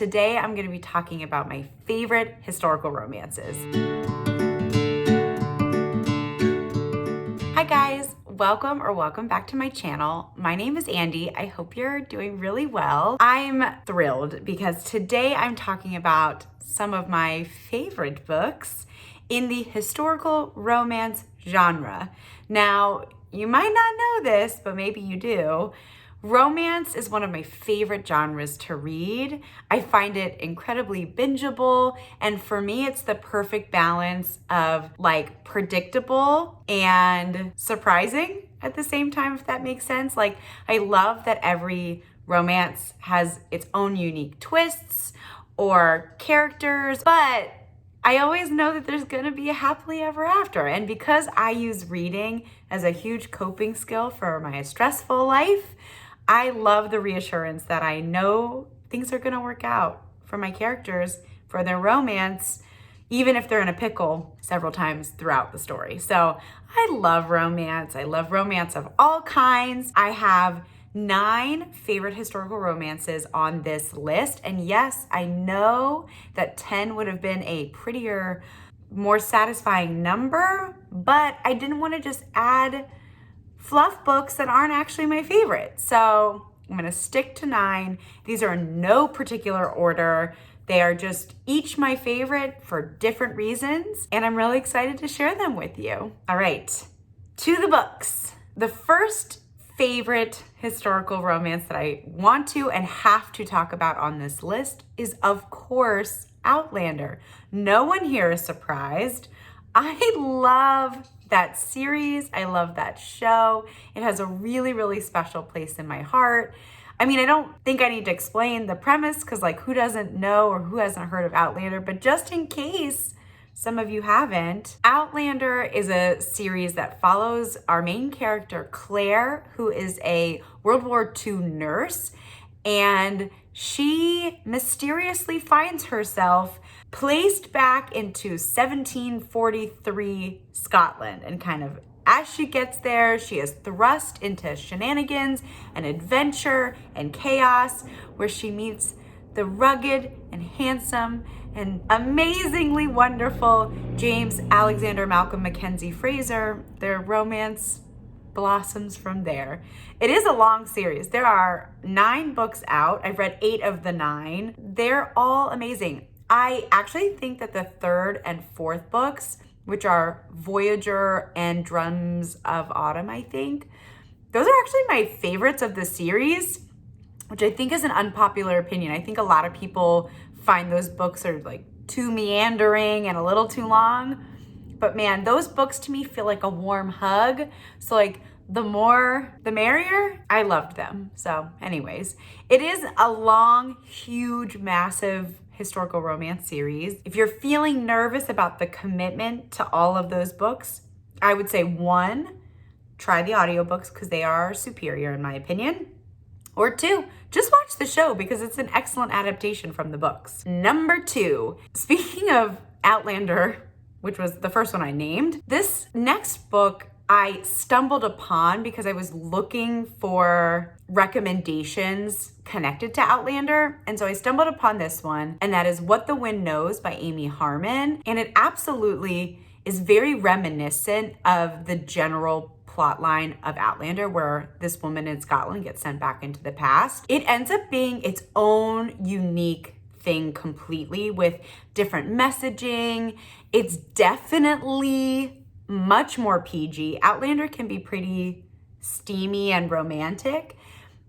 Today, I'm going to be talking about my favorite historical romances. Hi guys, welcome back to my channel. My name is Andy. I hope you're doing really well. I'm thrilled because today I'm talking about some of my favorite books in the historical romance genre. Now, you might not know this, but maybe you do. Romance is one of my favorite genres to read. I find it incredibly bingeable, and for me, it's the perfect balance of like predictable and surprising at the same time, if that makes sense. Like, I love that every romance has its own unique twists or characters, but I always know that there's gonna be a happily ever after. And because I use reading as a huge coping skill for my stressful life, I love the reassurance that I know things are gonna work out for my characters, for their romance, even if they're in a pickle several times throughout the story. So I love romance. I love romance of all kinds. I have 9 favorite historical romances on this list. And yes, I know that 10 would have been a prettier, more satisfying number, but I didn't want to just add fluff books that aren't actually my favorite. So I'm gonna stick to 9. These are in no particular order. They are just each my favorite for different reasons, and I'm really excited to share them with you. All right, to the books. The first favorite historical romance that I want to and have to talk about on this list is, of course, Outlander. No one here is surprised. I love that series. I love that show. It has a really, really special place in my heart. I mean, I don't think I need to explain the premise because, like, who doesn't know or who hasn't heard of Outlander? But just in case some of you haven't, Outlander is a series that follows our main character, Claire, who is a World War II nurse, and she mysteriously finds herself placed back into 1743 Scotland, and kind of as she gets there, she is thrust into shenanigans and adventure and chaos, where she meets the rugged and handsome and amazingly wonderful James Alexander Malcolm Mackenzie Fraser. Their romance blossoms from there. It is a long series. There are 9 books out. I've read 8 of the 9. They're all amazing. I actually think that the 3rd and 4th books, which are Voyager and Drums of Autumn, I think, those are actually my favorites of the series, which I think is an unpopular opinion. I think a lot of people find those books are like too meandering and a little too long. But man, those books to me feel like a warm hug. So like the more, the merrier. I loved them. So anyways, it is a long, huge, massive historical romance series. If you're feeling nervous about the commitment to all of those books, I would say 1, try the audiobooks because they are superior in my opinion. Or 2, just watch the show because it's an excellent adaptation from the books. Number 2, speaking of Outlander, which was the first one I named, this next book I stumbled upon because I was looking for recommendations connected to Outlander. And so I stumbled upon this one, and that is What the Wind Knows by Amy Harmon. And it absolutely is very reminiscent of the general plotline of Outlander, where this woman in Scotland gets sent back into the past. It ends up being its own unique thing completely with different messaging. It's definitely much more PG. Outlander can be pretty steamy and romantic.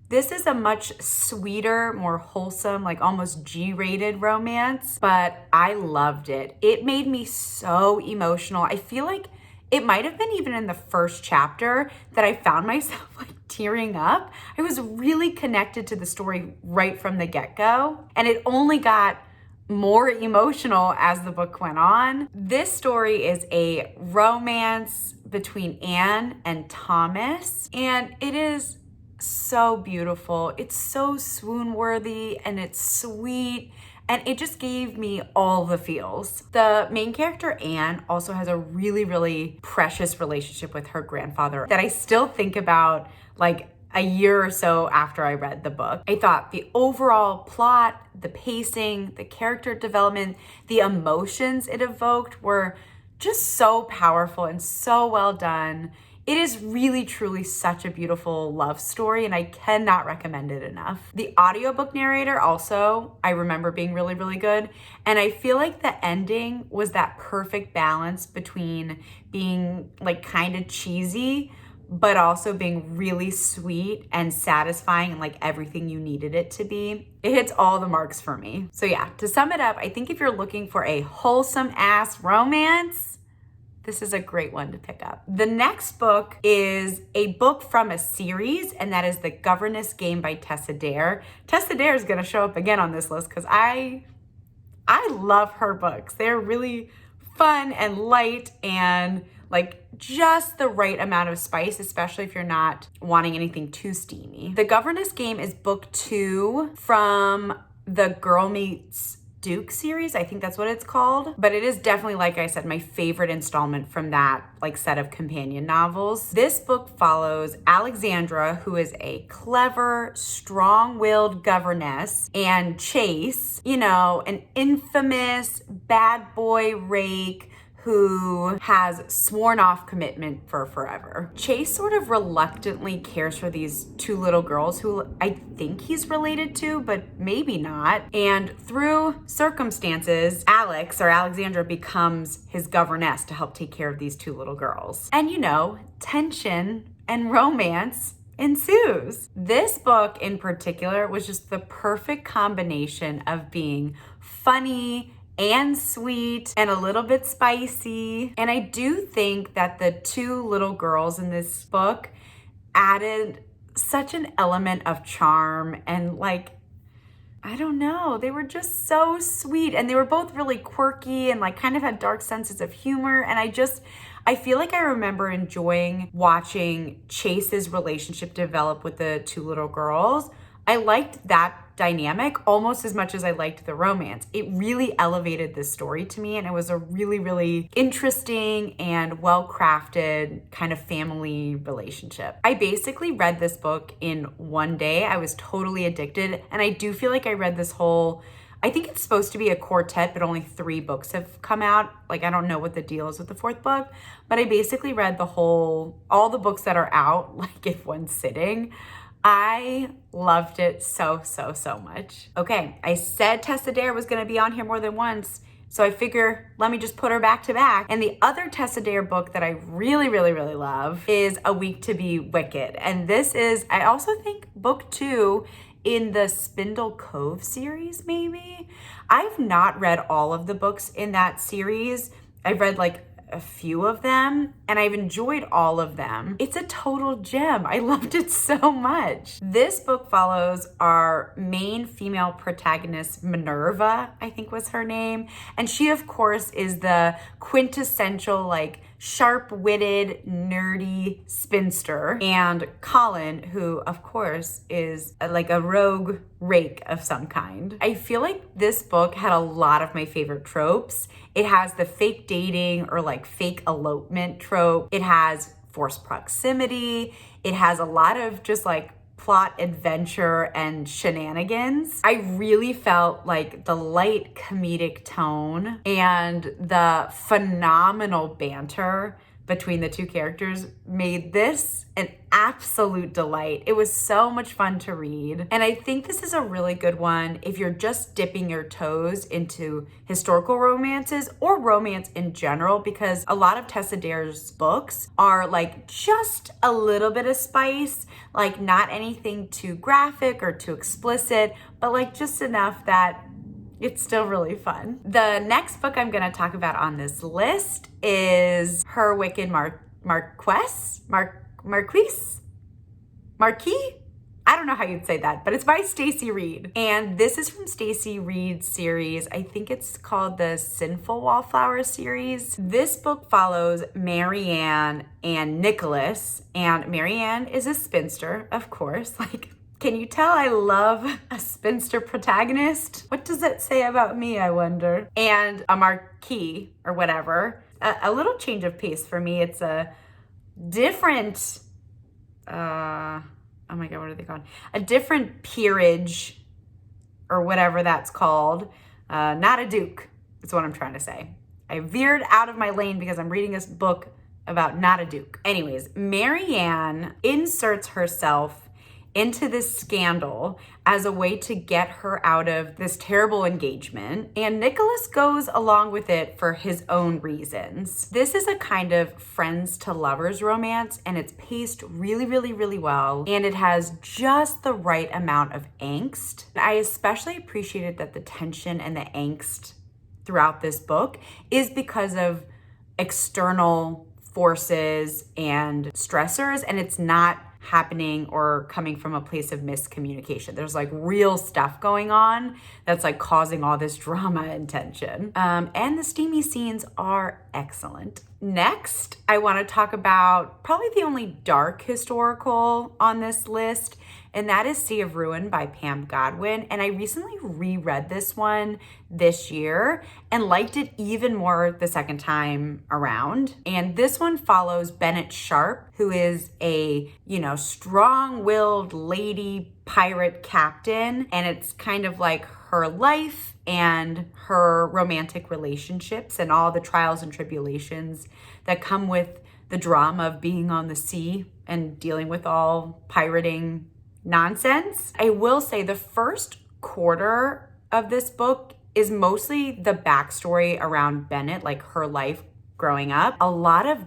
This is a much sweeter, more wholesome, like almost G-rated romance, but I loved it. It made me so emotional. I feel like it might have been even in the first chapter that I found myself like tearing up. I was really connected to the story right from the get-go, and it only got more emotional as the book went on. This story is a romance between Anne and Thomas, and it is so beautiful. It's so swoon-worthy, and it's sweet, and it just gave me all the feels. The main character, Anne, also has a really, really precious relationship with her grandfather that I still think about like a year or so after I read the book. I thought the overall plot, the pacing, the character development, the emotions it evoked were just so powerful and so well done. It is really, truly such a beautiful love story, and I cannot recommend it enough. The audiobook narrator also, I remember being really, really good. And I feel like the ending was that perfect balance between being like kind of cheesy, but also being really sweet and satisfying and like everything you needed it to be. It hits all the marks for me. So yeah, to sum it up, I think if you're looking for a wholesome ass romance, this is a great one to pick up. The next book is a book from a series, and that is The Governess Game by Tessa Dare. Tessa Dare is gonna show up again on this list because I love her books. They're really fun and light and like just the right amount of spice, especially if you're not wanting anything too steamy. The Governess Game is book 2 from the Girl Meets Duke series. I think that's what it's called. But it is definitely, like I said, my favorite installment from that like set of companion novels. This book follows Alexandra, who is a clever, strong-willed governess, and Chase, you know, an infamous bad boy Rake who has sworn off commitment for forever. Chase sort of reluctantly cares for these two little girls who I think he's related to, but maybe not. And through circumstances, Alex or Alexandra becomes his governess to help take care of these two little girls. And you know, tension and romance ensues. This book in particular was just the perfect combination of being funny and sweet and a little bit spicy. And I do think that the two little girls in this book added such an element of charm and like, I don't know, they were just so sweet, and they were both really quirky and like kind of had dark senses of humor. And I feel like I remember enjoying watching Chase's relationship develop with the two little girls. I liked that dynamic almost as much as I liked the romance. It really elevated this story to me, and it was a really, really interesting and well-crafted kind of family relationship. I basically read this book in one day. I was totally addicted, and I do feel like I read this whole, I think it's supposed to be a quartet, but only 3 books have come out. Like, I don't know what the deal is with the 4th book, but I basically read all the books that are out, like in one sitting. I loved it so, so, so much. Okay, I said Tessa Dare was gonna be on here more than once, so I figure let me just put her back to back. And the other Tessa Dare book that I really, really, really love is A Week to Be Wicked. And this is, I also think, book 2 in the Spindle Cove series, maybe? I've not read all of the books in that series. I've read like a few of them, and I've enjoyed all of them. It's a total gem. I loved it so much. This book follows our main female protagonist, Minerva, I think was her name. And she, of course, is the quintessential, like, sharp-witted, nerdy spinster. And Colin, who, of course, is like a rogue rake of some kind. I feel like this book had a lot of my favorite tropes. It has the fake dating or like fake elopement trope. It has forced proximity. It has a lot of just like plot adventure and shenanigans. I really felt like the light comedic tone and the phenomenal banter between the two characters made this an absolute delight. It was so much fun to read. And I think this is a really good one if you're just dipping your toes into historical romances or romance in general, because a lot of Tessa Dare's books are like just a little bit of spice, like not anything too graphic or too explicit, but like just enough that it's still really fun. The next book I'm gonna talk about on this list is her Wicked Marquess? Marquis? I don't know how you'd say that, but it's by Stacy Reid. And this is from Stacy Reid's series. I think it's called the Sinful Wallflowers series. This book follows Marianne and Nicholas. And Marianne is a spinster, of course. Like, can you tell I love a spinster protagonist? What does that say about me, I wonder? And a marquis, or whatever. A little change of pace for me. It's a different oh my God, what are they called? A different peerage or whatever that's called. Not a duke, is what I'm trying to say. I veered out of my lane because I'm reading this book about not a duke. Anyways, Marianne inserts herself into this scandal as a way to get her out of this terrible engagement, and Nicholas goes along with it for his own reasons. This is a kind of friends to lovers romance, and it's paced really, really, really well, and it has just the right amount of angst. I especially appreciated that the tension and the angst throughout this book is because of external forces and stressors, and it's not happening or coming from a place of miscommunication. There's like real stuff going on that's like causing all this drama and tension. And the steamy scenes are excellent. Next, I want to talk about probably the only dark historical on this list, and that is Sea of Ruin by Pam Godwin. And I recently reread this one this year and liked it even more the second time around. And this one follows Bennett Sharp, who is a, strong-willed lady pirate captain. And it's kind of like her life and her romantic relationships and all the trials and tribulations that come with the drama of being on the sea and dealing with all pirating nonsense. I will say the first quarter of this book is mostly the backstory around Bennett, like her life growing up. A lot of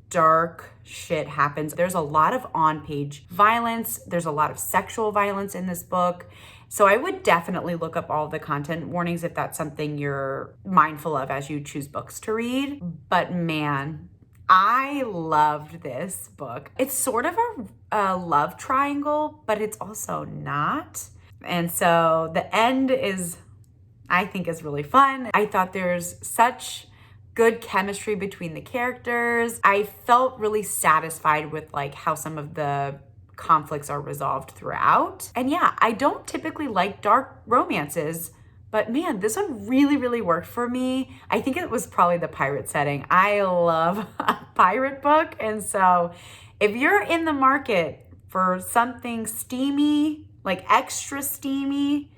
dark shit happens. There's a lot of on-page violence. There's a lot of sexual violence in this book. So I would definitely look up all the content warnings if that's something you're mindful of as you choose books to read. But man, I loved this book. It's sort of a love triangle, but it's also not. And so the end I think is really fun. I thought there's such good chemistry between the characters. I felt really satisfied with like how some of the conflicts are resolved throughout. And yeah, I don't typically like dark romances, but man, this one really, really worked for me. I think it was probably the pirate setting. I love a pirate book. And so if you're in the market for something steamy, like extra steamy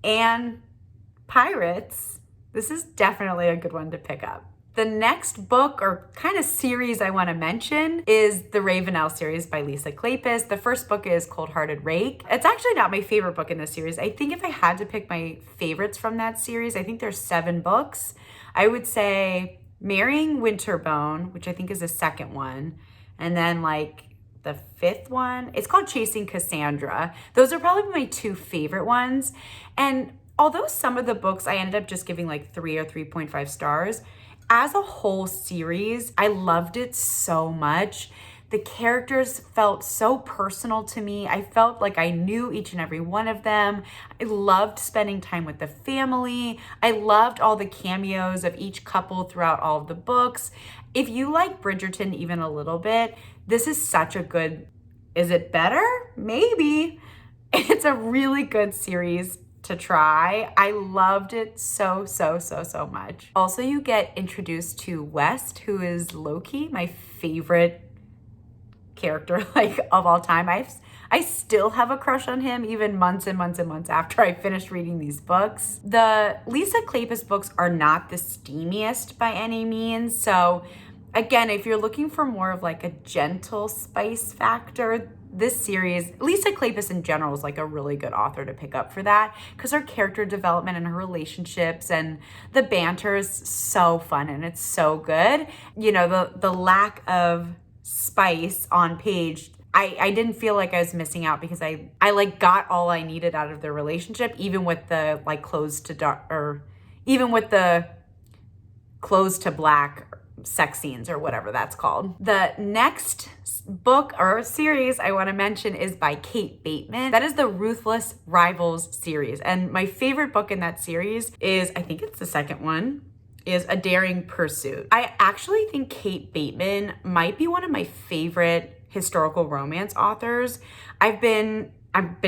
and pirates, this is definitely a good one to pick up. The next book or kind of series I want to mention is the Ravenels series by Lisa Kleypas. The first book is Cold Hearted Rake. It's actually not my favorite book in this series. I think if I had to pick my favorites from that series, I think there's 7 books. I would say Marrying Winterbone, which I think is the second one, and then like the 5th one, it's called Chasing Cassandra. Those are probably my 2 favorite ones. And although some of the books I ended up just giving like 3 or 3.5 stars, as a whole series, I loved it so much. The characters felt so personal to me. I felt like I knew each and every one of them. I loved spending time with the family. I loved all the cameos of each couple throughout all of the books. If you like Bridgerton even a little bit, this is such a good, is it better? Maybe. It's a really good series to try. I loved it so much. Also, you get introduced to West, who is low-key my favorite character like of all time. I still have a crush on him even months and months and months after I finished reading these books. The Lisa Kleypas books are not the steamiest by any means. So again, if you're looking for more of like a gentle spice factor, this series, Lisa Kleypas in general is like a really good author to pick up for that because her character development and her relationships and the banter is so fun and it's so good. The lack of spice on page, I didn't feel like I was missing out because I like got all I needed out of their relationship, even with the like closed to dark, or even with the closed to black sex scenes or whatever that's called. The next book or series I want to mention is by Kate Bateman. That is the Ruthless Rivals series. And my favorite book in that series is, I think it's the second one, is A Daring Pursuit. I actually think Kate Bateman might be one of my favorite historical romance authors. I've been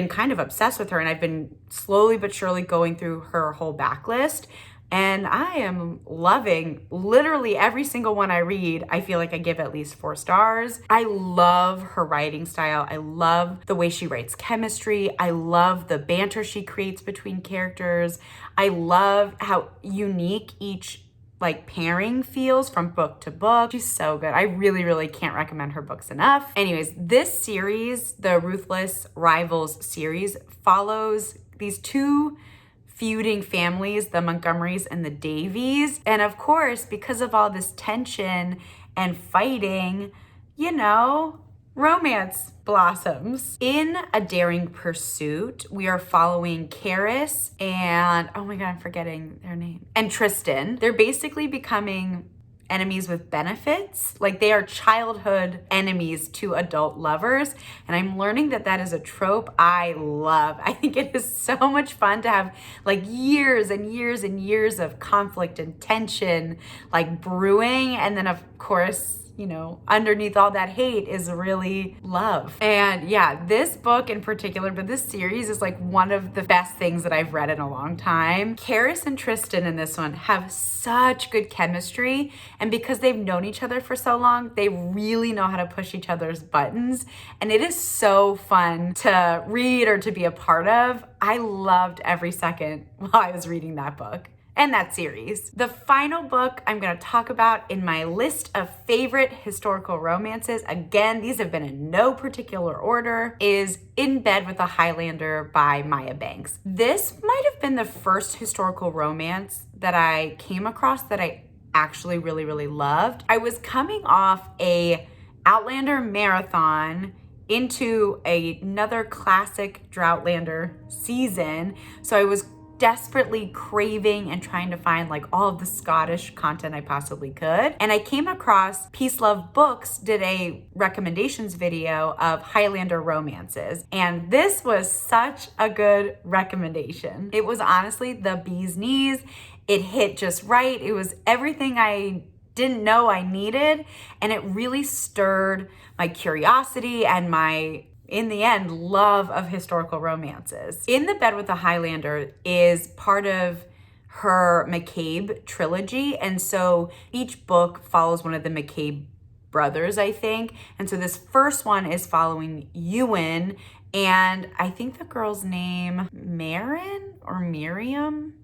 kind of obsessed with her, and I've been slowly but surely going through her whole backlist. And I am loving literally every single one I read. I feel like I give at least 4 stars. I love her writing style. I love the way she writes chemistry. I love the banter she creates between characters. I love how unique each like pairing feels from book to book. She's so good. I really, really can't recommend her books enough. Anyways, this series, the Ruthless Ravenels series, follows these 2 feuding families, the Montgomerys and the Davies. And of course, because of all this tension and fighting, you know, romance blossoms. In a daring pursuit, we are following Karis and, oh my God, I'm forgetting their name, and Tristan. They're basically becoming enemies with benefits. Like they are childhood enemies to adult lovers. And I'm learning that that is a trope I love. I think it is so much fun to have like years and years and years of conflict and tension like brewing. And then of course, you know, underneath all that hate is really love. And yeah, this book in particular, but this series is like one of the best things that I've read in a long time. Karis and Tristan in this one have such good chemistry. And because they've known each other for so long, they really know how to push each other's buttons. And it is so fun to read or to be a part of. I loved every second while I was reading that book and that series. The final book I'm gonna talk about in my list of favorite historical romances, again, these have been in no particular order, is In Bed with a Highlander by Maya Banks. This might have been the first historical romance that I came across that I actually really, really loved. I was coming off a Outlander marathon into another classic Outlander season, so I was desperately craving and trying to find like all of the Scottish content I possibly could. And I came across Peace Love Books did a recommendations video of Highlander romances. And this was such a good recommendation. It was honestly the bee's knees. It hit just right. It was everything I didn't know I needed. And it really stirred my curiosity and my, in the end, love of historical romances. In the Bed with a Highlander is part of her McCabe trilogy. And so each book follows one of the McCabe brothers, I think. And so this first one is following Ewan, and I think the girl's name, Marin or Miriam?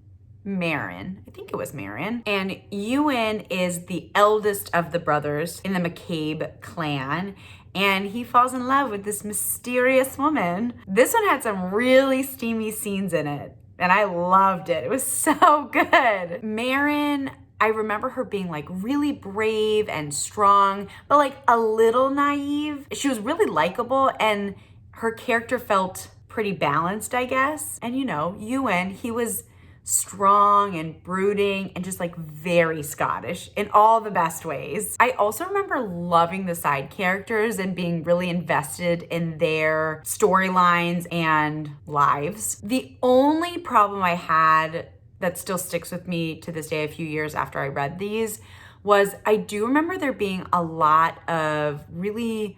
Marin. I think it was Marin. And Ewan is the eldest of the brothers in the McCabe clan. And he falls in love with this mysterious woman. This one had some really steamy scenes in it, and I loved it. It was so good. Marin, I remember her being like really brave and strong, but like a little naive. She was really likable, and her character felt pretty balanced, I guess. And you know, Ewan, he was strong and brooding and just like very Scottish in all the best ways. I also remember loving the side characters and being really invested in their storylines and lives. The only problem I had that still sticks with me to this day, a few years after I read these, was I do remember there being a lot of really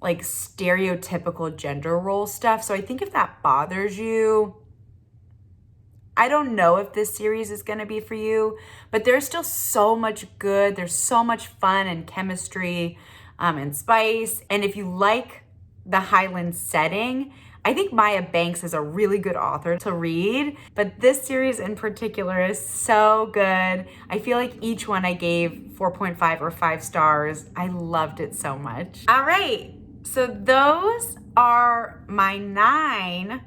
like stereotypical gender role stuff. So I think if that bothers you, I don't know if this series is going to be for you, but there's still so much good. There's so much fun and chemistry and spice. And if you like the Highland setting, I think Maya Banks is a really good author to read, but this series in particular is so good. I feel like each one I gave 4.5 or 5 stars. I loved it so much. All right, so those are my 9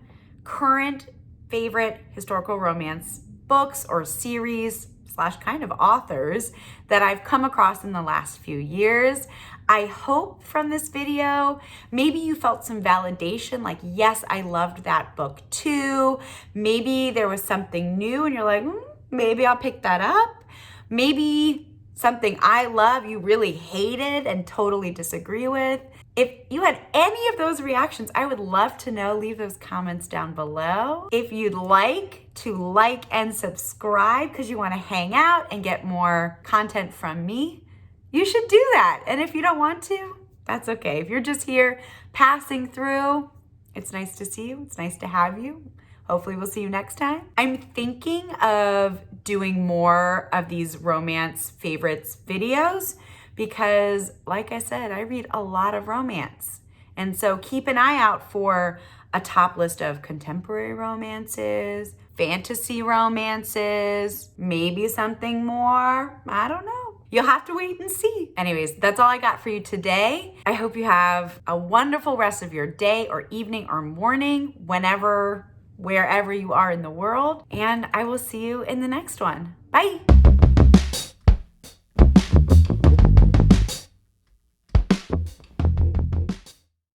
current favorite historical romance books or series / kind of authors that I've come across in the last few years. I hope from this video, maybe you felt some validation, like, yes, I loved that book too. Maybe there was something new and you're like, maybe I'll pick that up. Maybe something I love you really hated and totally disagree with. If you had any of those reactions, I would love to know. Leave those comments down below. If you'd like to like and subscribe because you want to hang out and get more content from me, you should do that. And if you don't want to, that's okay. If you're just here passing through, it's nice to see you. It's nice to have you. Hopefully we'll see you next time. I'm thinking of doing more of these romance favorites videos because, like I said, I read a lot of romance. And so keep an eye out for a top list of contemporary romances, fantasy romances, maybe something more. I don't know. You'll have to wait and see. Anyways, that's all I got for you today. I hope you have a wonderful rest of your day or evening or morning, wherever you are in the world. And I will see you in the next one. Bye.